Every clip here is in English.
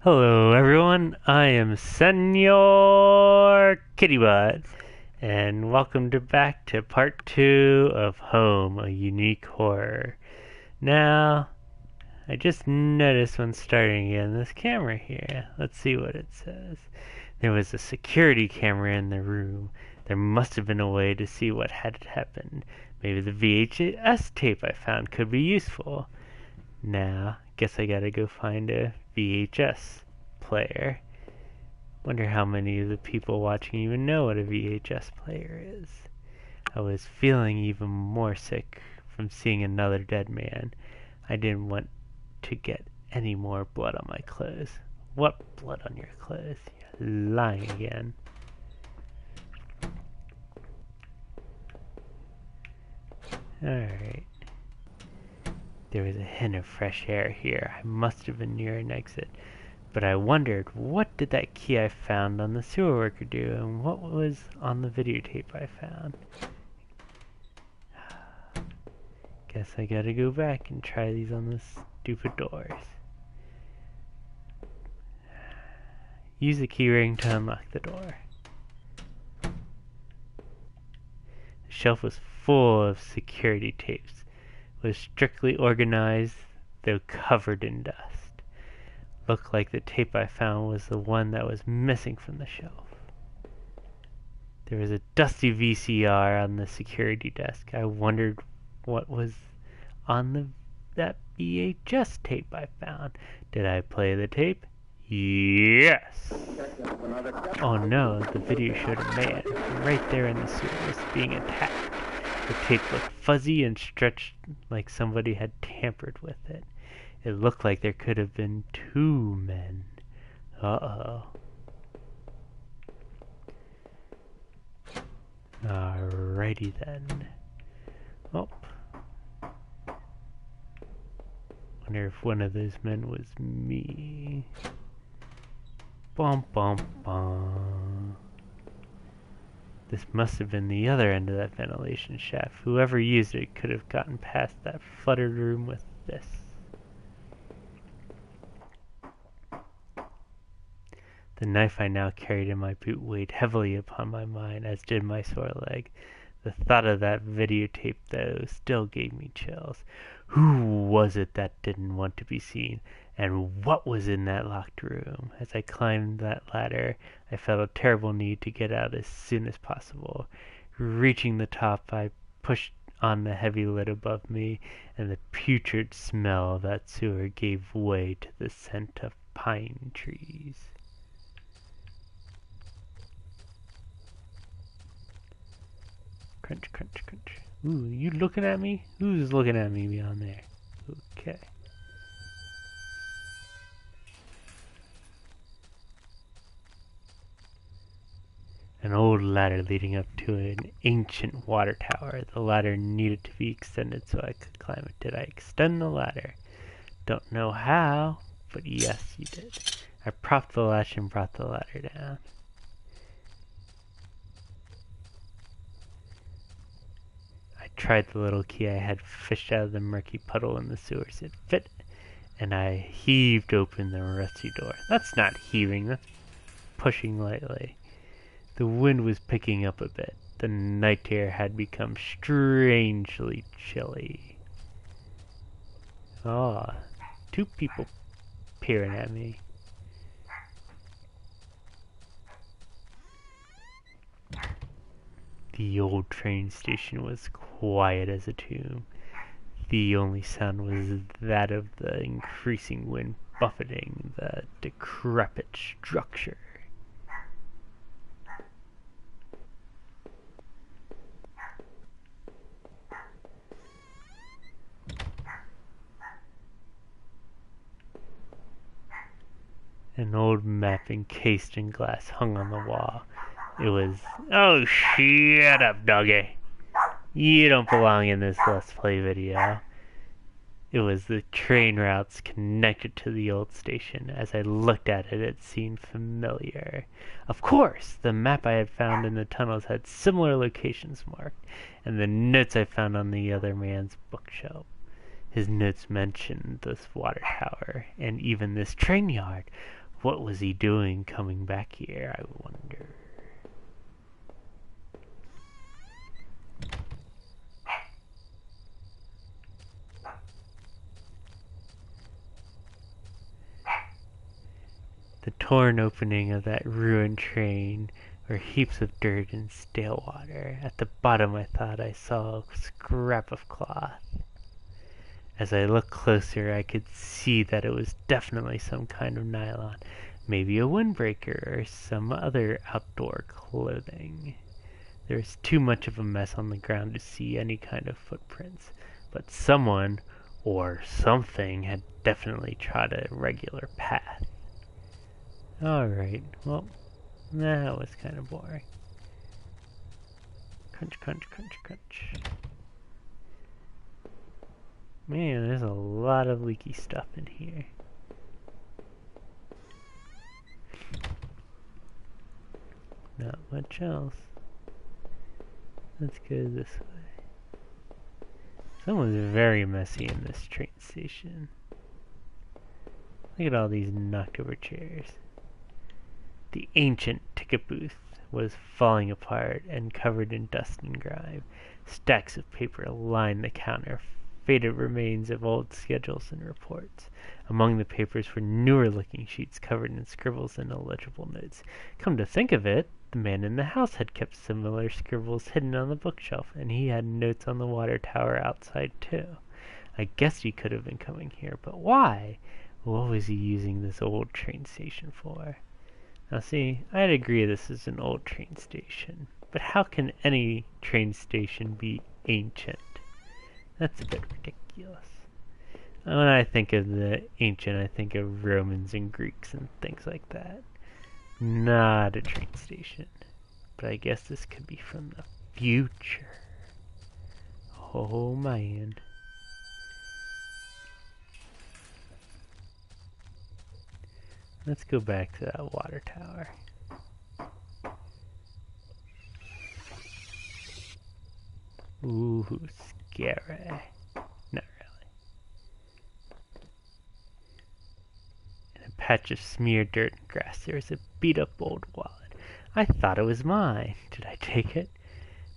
Hello everyone, I am Senor Kittybutt, and welcome back to part 2 of Home, a Unique Horror. Now, I just noticed when starting again this camera here. Let's see what it says. There was a security camera in the room. There must have been a way to see what had happened. Maybe the VHS tape I found could be useful. Now, guess I gotta go find a VHS player. Wonder how many of the people watching even know what a VHS player is. I was feeling even more sick from seeing another dead man. I didn't want to get any more blood on my clothes. What blood on your clothes? You're lying again. Alright. There was a hint of fresh air here. I must have been near an exit. But I wondered, what did that key I found on the sewer worker do, and what was on the videotape I found? Guess I gotta go back and try these on the stupid doors. Use the keyring to unlock the door. The shelf was full of security tapes. It was strictly organized, though covered in dust. Looked like the tape I found was the one that was missing from the shelf. There was a dusty VCR on the security desk. I wondered what was on that VHS tape I found. Did I play the tape? Yes! Oh no, the video showed a man right there in the sewers being attacked. The tape looked fuzzy and stretched like somebody had tampered with it. It looked like there could have been two men. Uh-oh. Alrighty then. Oh. Wonder if one of those men was me. Bum bum bum. This must have been the other end of that ventilation shaft. Whoever used it could have gotten past that flooded room with this. The knife I now carried in my boot weighed heavily upon my mind, as did my sore leg. The thought of that videotape, though, still gave me chills. Who was it that didn't want to be seen? And what was in that locked room? As I climbed that ladder, I felt a terrible need to get out as soon as possible. Reaching the top, I pushed on the heavy lid above me, and the putrid smell of that sewer gave way to the scent of pine trees. Crunch, crunch, crunch. Ooh, you looking at me? Who's looking at me beyond there? Okay. An old ladder leading up to an ancient water tower. The ladder needed to be extended so I could climb it. Did I extend the ladder? Don't know how, but yes, you did. I propped the latch and brought the ladder down. Tried the little key I had fished out of the murky puddle in the sewers. It fit, and I heaved open the rusty door. That's not heaving, that's pushing lightly. The wind was picking up a bit. The night air had become strangely chilly. Oh, two people peering at me. The old train station was quiet as a tomb. The only sound was that of the increasing wind buffeting the decrepit structure. An old map encased in glass hung on the wall. It was, oh, shut up, doggy. You don't belong in this Let's Play video. It was the train routes connected to the old station. As I looked at it, it seemed familiar. Of course, the map I had found in the tunnels had similar locations marked, and the notes I found on the other man's bookshelf. His notes mentioned this water tower, and even this train yard. What was he doing coming back here, I wonder? The torn opening of that ruined train were heaps of dirt and stale water. At the bottom I thought I saw a scrap of cloth. As I looked closer, I could see that it was definitely some kind of nylon, maybe a windbreaker or some other outdoor clothing. There was too much of a mess on the ground to see any kind of footprints, but someone or something had definitely trod a regular path. Alright, well, that was kind of boring. Crunch, crunch, crunch, crunch. Man, there's a lot of leaky stuff in here. Not much else. Let's go this way. Someone's very messy in this train station. Look at all these knocked over chairs. The ancient ticket booth was falling apart and covered in dust and grime. Stacks of paper lined the counter, faded remains of old schedules and reports. Among the papers were newer-looking sheets covered in scribbles and illegible notes. Come to think of it, the man in the house had kept similar scribbles hidden on the bookshelf, and he had notes on the water tower outside, too. I guess he could have been coming here, but why? What was he using this old train station for? Now see, I'd agree this is an old train station, but how can any train station be ancient? That's a bit ridiculous. When I think of the ancient, I think of Romans and Greeks and things like that. Not a train station. But I guess this could be from the future. Oh man. Let's go back to that water tower. Ooh, scary. Not really. In a patch of smeared dirt and grass, there was a beat-up old wallet. I thought it was mine. Did I take it?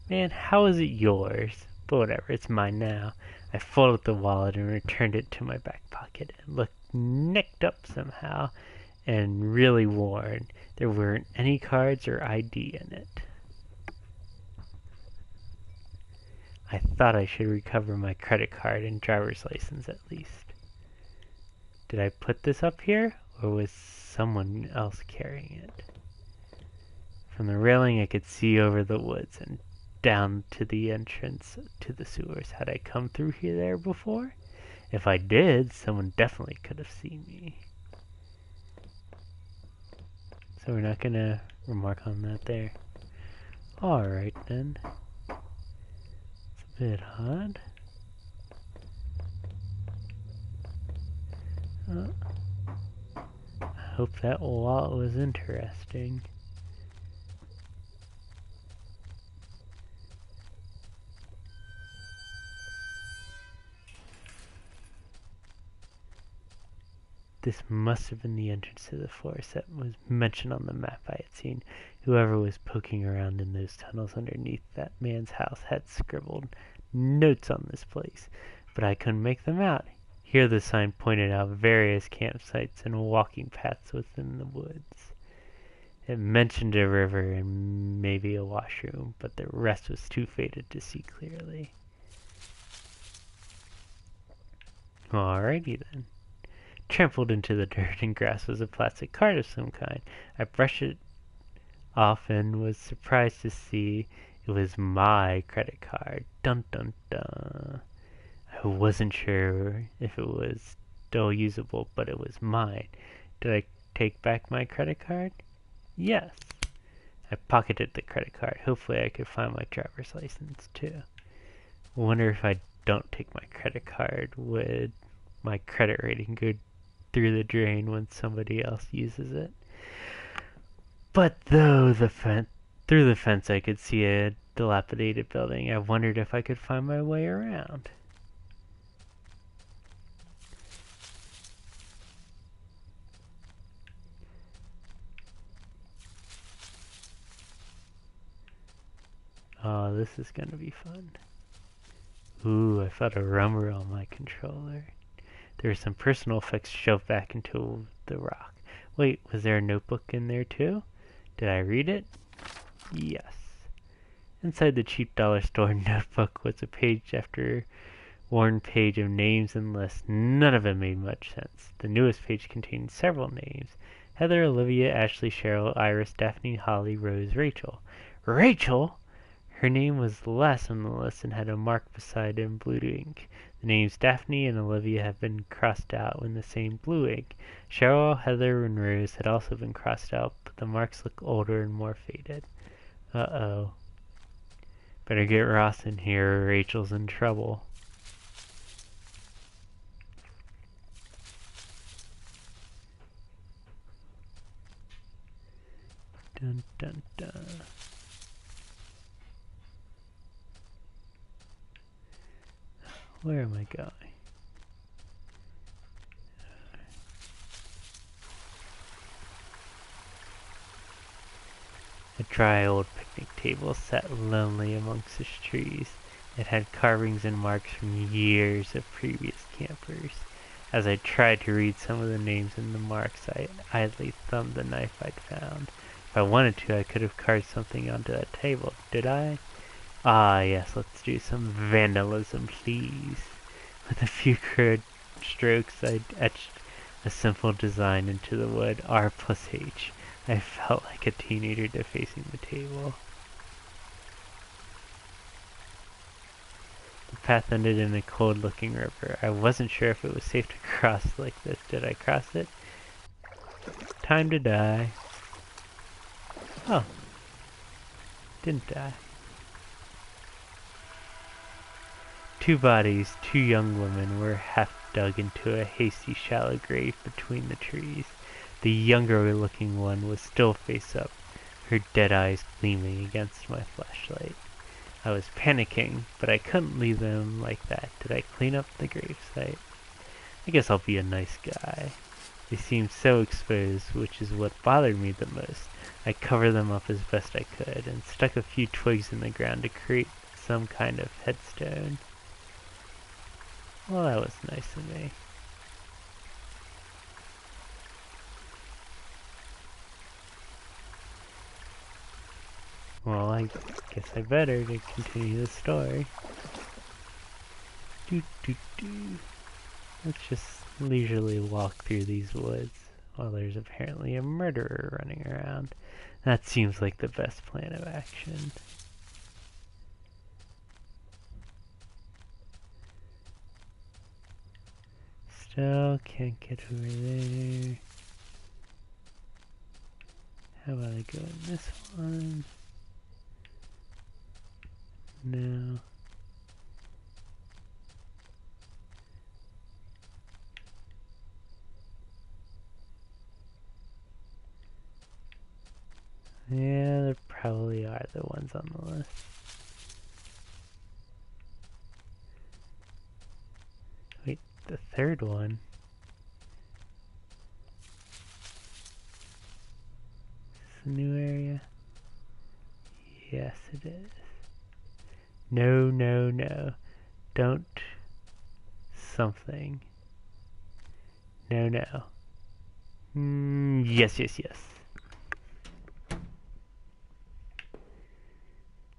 Man, how is it yours? But whatever, it's mine now. I folded the wallet and returned it to my back pocket. It looked nicked up somehow and really worn. There weren't any cards or ID in it. I thought I should recover my credit card and driver's license at least. Did I put this up here, or was someone else carrying it? From the railing I could see over the woods and down to the entrance to the sewers. Had I come through here there before? If I did, someone definitely could have seen me. So we're not gonna remark on that there. Alright then. It's a bit odd. I hope that wallet was interesting. This must have been the entrance to the forest that was mentioned on the map I had seen. Whoever was poking around in those tunnels underneath that man's house had scribbled notes on this place, but I couldn't make them out. Here the sign pointed out various campsites and walking paths within the woods. It mentioned a river and maybe a washroom, but the rest was too faded to see clearly. Alrighty then. Trampled into the dirt and grass was a plastic card of some kind. I brushed it off and was surprised to see it was my credit card. Dun dun dun. I wasn't sure if it was still usable, but it was mine. Did I take back my credit card? Yes. I pocketed the credit card. Hopefully I could find my driver's license too. Wonder if I don't take my credit card, would my credit rating go through the drain when somebody else uses it? But though through the fence I could see a dilapidated building, I wondered if I could find my way around. Oh, this is gonna be fun. Ooh, I felt a rumble on my controller. There were some personal effects shoved back into the rock. Wait, was there a notebook in there too? Did I read it? Yes. Inside the cheap dollar store notebook was a page after worn page of names and lists. None of it made much sense. The newest page contained several names. Heather, Olivia, Ashley, Cheryl, Iris, Daphne, Holly, Rose, Rachel. Rachel? Her name was the last on the list and had a mark beside it in blue ink. The names Daphne and Olivia had been crossed out in the same blue ink. Cheryl, Heather, and Rose had also been crossed out, but the marks looked older and more faded. Uh-oh. Better get Ross in here or Rachel's in trouble. Dun dun dun. Where am I going? A dry old picnic table sat lonely amongst the trees. It had carvings and marks from years of previous campers. As I tried to read some of the names in the marks, I idly thumbed the knife I'd found. If I wanted to, I could have carved something onto that table. Did I? Ah, yes, let's do some vandalism, please. With a few crude strokes, I etched a simple design into the wood, R plus H. I felt like a teenager defacing the table. The path ended in a cold-looking river. I wasn't sure if it was safe to cross like this. Did I cross it? Time to die. Oh. Didn't die. Two bodies, two young women, were half dug into a hasty, shallow grave between the trees. The younger-looking one was still face up, her dead eyes gleaming against my flashlight. I was panicking, but I couldn't leave them like that. Did I clean up the gravesite? I guess I'll be a nice guy. They seemed so exposed, which is what bothered me the most. I covered them up as best I could, and stuck a few twigs in the ground to create some kind of headstone. Well, that was nice of me. Well, I guess I better to continue the story. Let's just leisurely walk through these woods while there's apparently a murderer running around. That seems like the best plan of action. Still can't get over there. How about I go in this one? No. Yeah, there probably are the ones on the list. Wait, the third one? Is this a new area? Yes, it is. No, no, no. Don't something. No, no. Yes, yes, yes.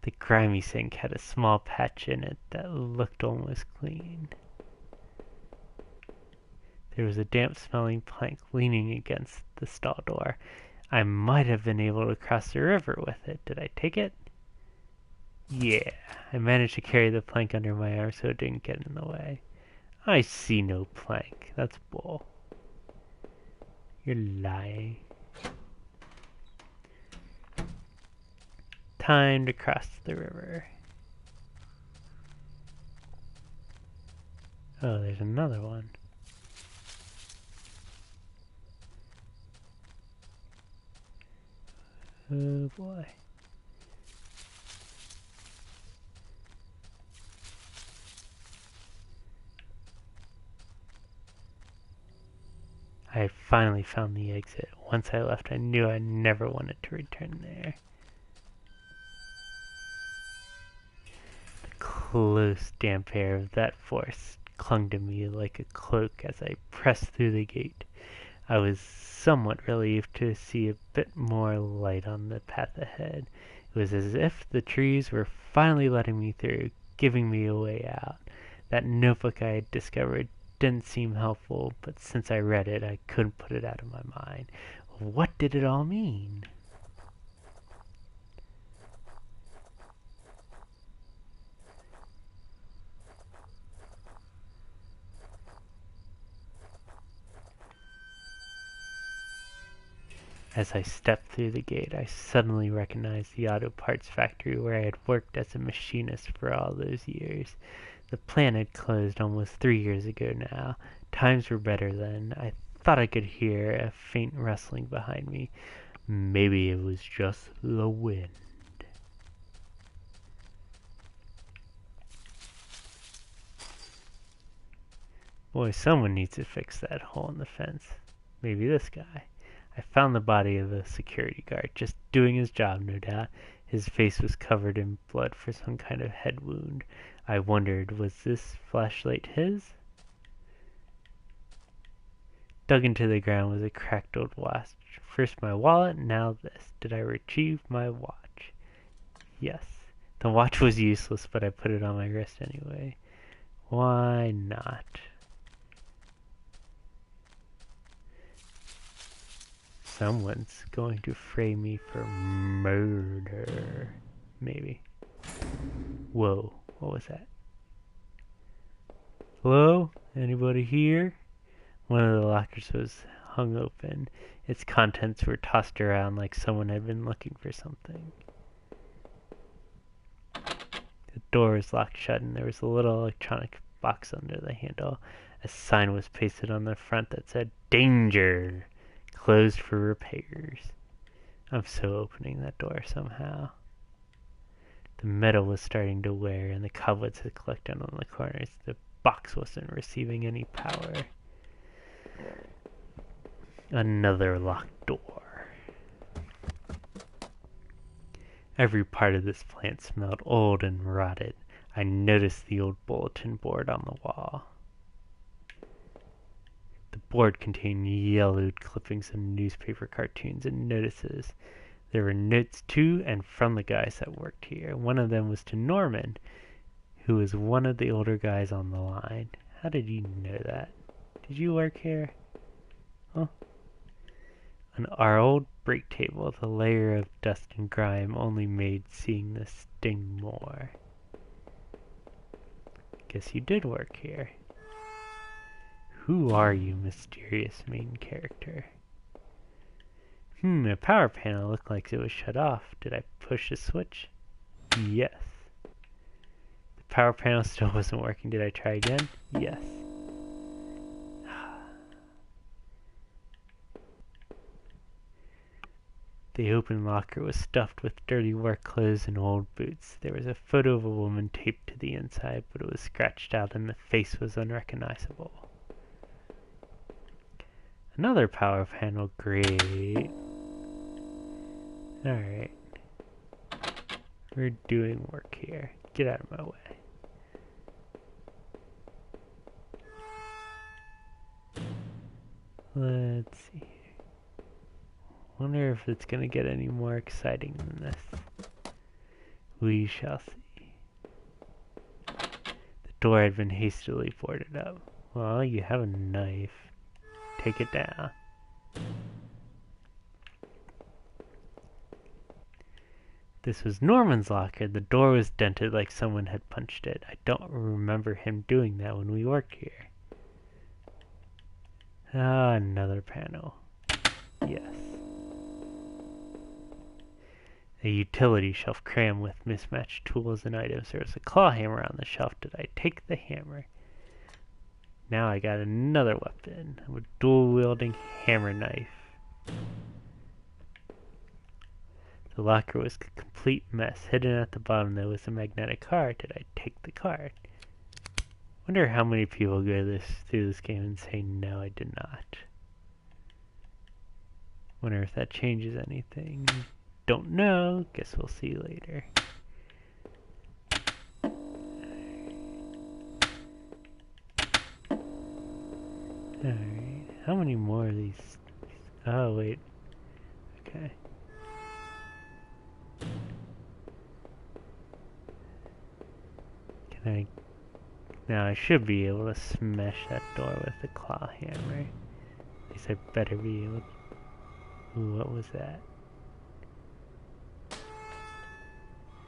The grimy sink had a small patch in it that looked almost clean. There was a damp-smelling plank leaning against the stall door. I might have been able to cross the river with it. Did I take it? Yeah, I managed to carry the plank under my arm so it didn't get in the way. I see no plank. That's bull. You're lying. Time to cross the river. Oh, there's another one. Oh boy. I finally found the exit. Once I left, I knew I never wanted to return there. close, damp air of that forest clung to me like a cloak as I pressed through the gate. I was somewhat relieved to see a bit more light on the path ahead. It was as if the trees were finally letting me through, giving me a way out. That notebook I had discovered didn't seem helpful, but since I read it, I couldn't put it out of my mind. What did it all mean? As I stepped through the gate, I suddenly recognized the auto parts factory where I had worked as a machinist for all those years. The plant had closed almost 3 years ago now. Times were better then. I thought I could hear a faint rustling behind me. Maybe it was just the wind. Boy, someone needs to fix that hole in the fence. Maybe this guy. I found the body of a security guard, just doing his job, no doubt. His face was covered in blood for some kind of head wound. I wondered, was this flashlight his? Dug into the ground was a cracked old watch. First my wallet, now this. Did I retrieve my watch? Yes. The watch was useless, but I put it on my wrist anyway. Why not? Someone's going to frame me for murder. Maybe. Whoa, what was that? Hello? Anybody here? One of the lockers was hung open. Its contents were tossed around like someone had been looking for something. The door was locked shut and there was a little electronic box under the handle. A sign was pasted on the front that said, "Danger! Closed for repairs." I'm so opening that door somehow. The metal was starting to wear and the cobwebs had collected on the corners. The box wasn't receiving any power. Another locked door. Every part of this plant smelled old and rotted. I noticed the old bulletin board on the wall. The board contained yellowed clippings of newspaper cartoons and notices. There were notes to and from the guys that worked here. One of them was to Norman, who was one of the older guys on the line. How did you know that? Did you work here? Huh? On our old break table, the layer of dust and grime only made seeing this sting more. Guess you did work here. Who are you, mysterious main character? A power panel looked like it was shut off. Did I push the switch? Yes. The power panel still wasn't working. Did I try again? Yes. The open locker was stuffed with dirty work clothes and old boots. There was a photo of a woman taped to the inside, but it was scratched out and the face was unrecognizable. Another power panel, great. Alright. We're doing work here. Get out of my way. Let's see. Wonder if it's gonna get any more exciting than this. We shall see. The door had been hastily boarded up. Well, you have a knife. Take it down. This was Norman's locker. The door was dented like someone had punched it. I don't remember him doing that when we worked here. Ah, another panel. Yes. A utility shelf crammed with mismatched tools and items. There was a claw hammer on the shelf. Did I take the hammer? Now I got another weapon. A dual-wielding hammer knife. The locker was a complete mess. Hidden at the bottom there was a magnetic card. Did I take the card? Wonder how many people go through this game and say, no, I did not. Wonder if that changes anything. Don't know. Guess we'll see later. Alright, how many more of these? Oh, wait. Okay. Can I... Now I should be able to smash that door with the claw hammer. At least I better be able to... Ooh, what was that?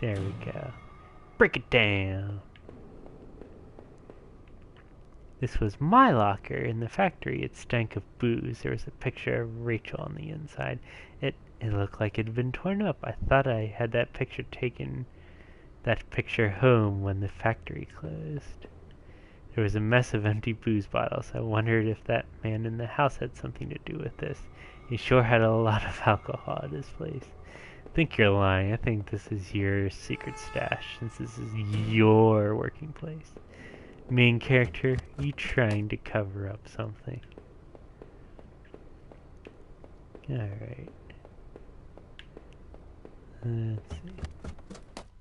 There we go. Break it down! This was my locker in the factory. It stank of booze. There was a picture of Rachel on the inside. It looked like it had been torn up. I thought I had that picture home when the factory closed. There was a mess of empty booze bottles. I wondered if that man in the house had something to do with this. He sure had a lot of alcohol at his place. I think you're lying. I think this is your secret stash, since this is your working place. Main character, you trying to cover up something. Alright. Let's see.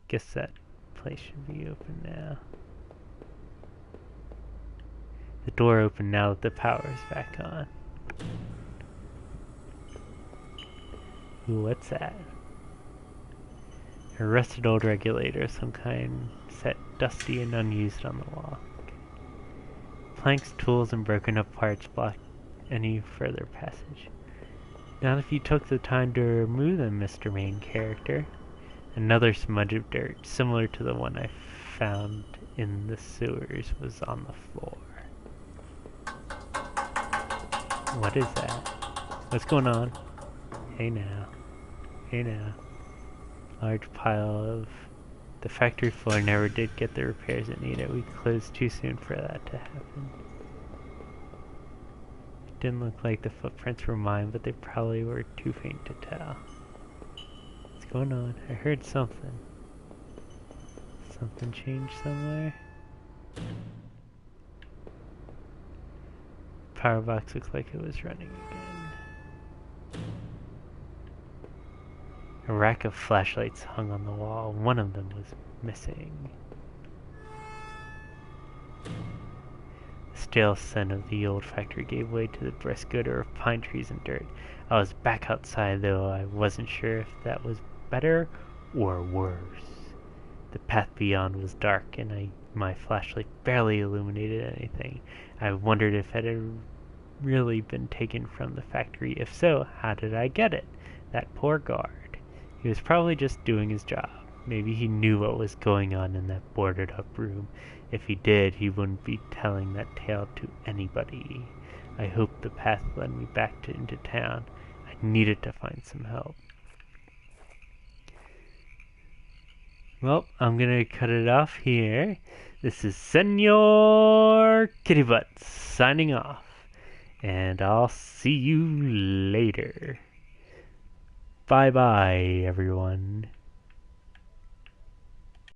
Guess that place should be open now. The door opened now that the power is back on. Ooh, what's that? A rusted old regulator of some kind, set dusty and unused on the wall. Planks, tools, and broken up parts block any further passage. Not if you took the time to remove them, Mr. Main Character. Another smudge of dirt, similar to the one I found in the sewers, was on the floor. What is that? What's going on? Hey now. Hey now. Large pile of... The factory floor never did get the repairs it needed. We closed too soon for that to happen. It didn't look like the footprints were mine, but they probably were too faint to tell. What's going on? I heard something. Something changed somewhere? Power box looks like it was running again. A rack of flashlights hung on the wall. One of them was missing. The stale scent of the old factory gave way to the brisk odor of pine trees and dirt. I was back outside, though I wasn't sure if that was better or worse. The path beyond was dark, and my flashlight barely illuminated anything. I wondered if it had really been taken from the factory. If so, how did I get it? That poor guard. He was probably just doing his job. Maybe he knew what was going on in that boarded up room. If he did, he wouldn't be telling that tale to anybody. I hoped the path led me back into town. I needed to find some help. Well, I'm gonna cut it off here. This is Senor Kittybutt signing off. And I'll see you later. Bye-bye, everyone.